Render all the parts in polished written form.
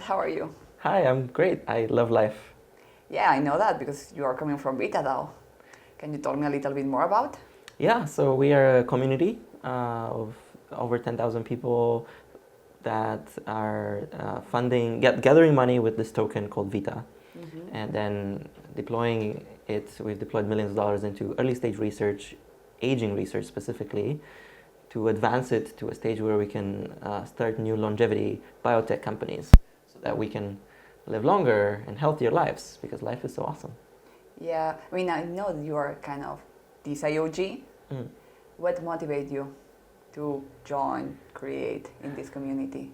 how are you? Hi, I'm great. I love life. Yeah, I know that because you are coming from VitaDAO. Can you tell me a little bit more about? Yeah, so we are a community of over 10,000 people that are gathering money with this token called Vita, and then deploying it. We've deployed millions of dollars into early stage research, aging research specifically, to advance it to a stage where we can start new longevity biotech companies so that we can live longer and healthier lives because life is so awesome. Yeah, I mean, I know that you are kind of DeSci OG. Mm. What motivates you to join, create in this community?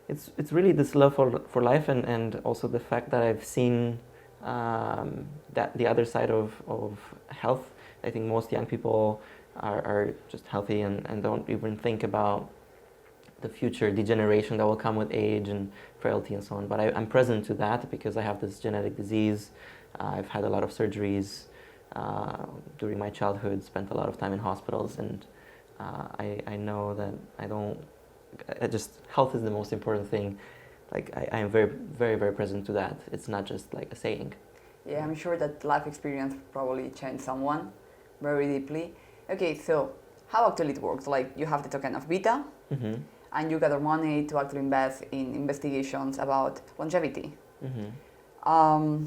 It's really this love for life and also the fact that I've seen that the other side of health. I think most young people are just healthy and don't even think about the future degeneration that will come with age and frailty and so on. But I'm present to that because I have this genetic disease. I've had a lot of surgeries during my childhood, spent a lot of time in hospitals, and I know that health is the most important thing. Like I am very, very, very present to that. It's not just like a saying. Yeah, I'm sure that life experience probably changed someone very deeply. Okay, so how actually it works? Like you have the token of Vita, and you gather money to actually invest in investigations about longevity. How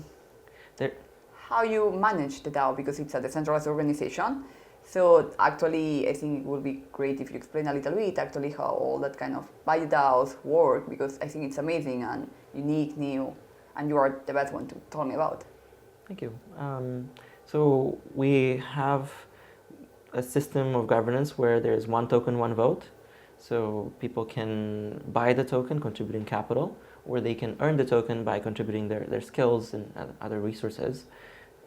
you manage the DAO, because it's a decentralized organization. So actually, I think it would be great if you explain a little bit actually how all that kind of VitaDAOs work, because I think it's amazing and unique, new, and you are the best one to tell me about. Thank you. So we have a system of governance where there's one token, one vote. So people can buy the token, contributing capital, or they can earn the token by contributing their skills and other resources.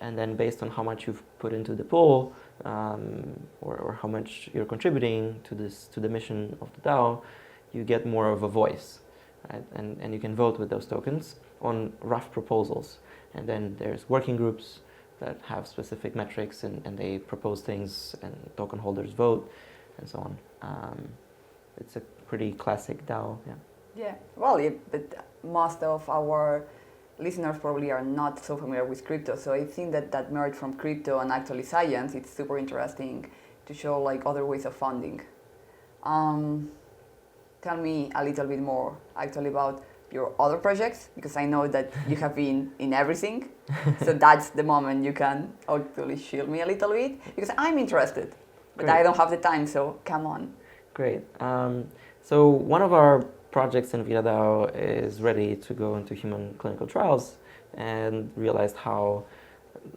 And then based on how much you've put into the pool, or how much you're contributing to the mission of the DAO, you get more of a voice, right? And you can vote with those tokens on rough proposals. And then there's working groups that have specific metrics and they propose things and token holders vote and so on. It's a pretty classic DAO, yeah. Yeah, well, but most of our listeners probably are not so familiar with crypto, so I think that merge from crypto and actually science, it's super interesting to show like other ways of funding. Tell me a little bit more actually about your other projects, because I know that you have been in everything, so that's the moment you can actually shield me a little bit, because I'm interested, but Great. I don't have the time, so come on. Great. So one of our projects in VitaDAO is ready to go into human clinical trials and realized how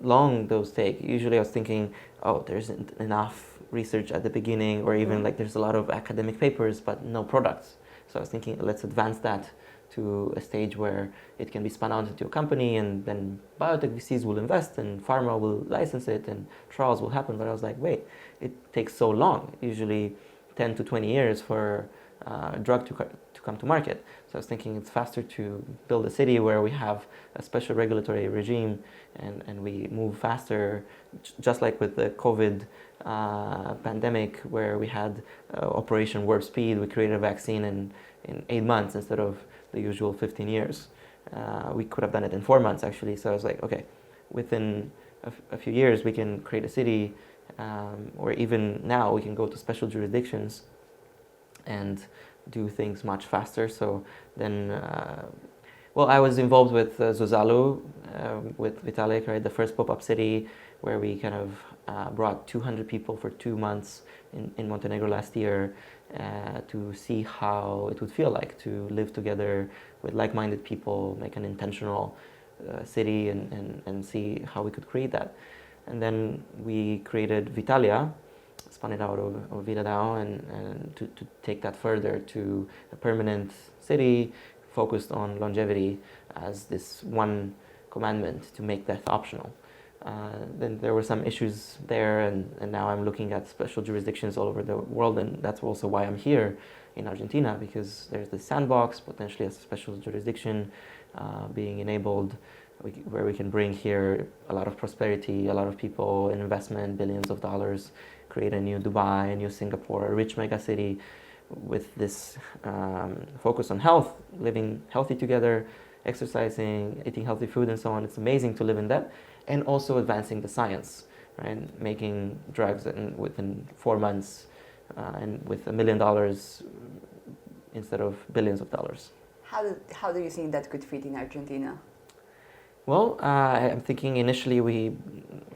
long those take. Usually I was thinking, oh, there isn't enough research at the beginning, or even like there's a lot of academic papers but no products. So I was thinking, let's advance that to a stage where it can be spun out into a company, and then biotech VCs will invest and pharma will license it and trials will happen. But I was like, wait, it takes so long, usually 10 to 20 years for a drug to come to market. So I was thinking it's faster to build a city where we have a special regulatory regime and we move faster, just like with the COVID pandemic, where we had Operation Warp Speed. We created a vaccine in 8 months instead of the usual 15 years. We could have done it in 4 months actually. So I was like, okay, within a few years we can create a city, or even now we can go to special jurisdictions and do things much faster. So then, I was involved with Zuzalu, with Vitalik, right, the first pop-up city, where we kind of brought 200 people for 2 months in Montenegro last year to see how it would feel like to live together with like-minded people, make an intentional city, and see how we could create that. And then we created Vitalia, spun it out of VitaDAO, and to take that further to a permanent city focused on longevity as this one commandment to make death optional. Then there were some issues there, and now I'm looking at special jurisdictions all over the world, and that's also why I'm here in Argentina, because there's the sandbox, potentially a special jurisdiction being enabled, where we can bring here a lot of prosperity, a lot of people, investment, billions of dollars, create a new Dubai, a new Singapore, a rich mega city with this focus on health, living healthy together, exercising, eating healthy food, and so on. It's amazing to live in that, and also advancing the science, right? Making drugs within 4 months and with $1 million instead of billions of dollars. How do you think that could fit in Argentina? Well, I'm thinking initially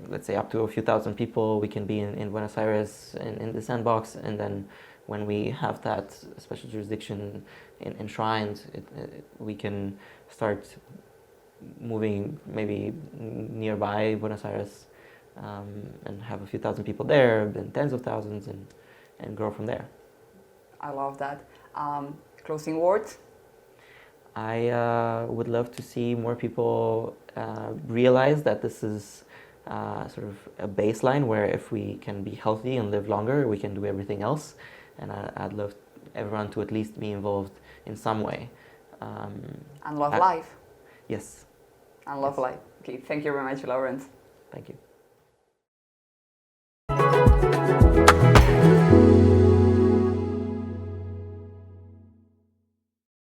let's say up to a few thousand people, we can be in Buenos Aires in the sandbox, and then when we have that special jurisdiction enshrined, we can start moving maybe nearby Buenos Aires and have a few thousand people there, then tens of thousands, and grow from there. I love that. Closing words? I would love to see more people realize that this is sort of a baseline where if we can be healthy and live longer, we can do everything else. And I'd love everyone to at least be involved in some way. And love life. Yes. And love life. Okay, thank you very much, Laurence. Thank you.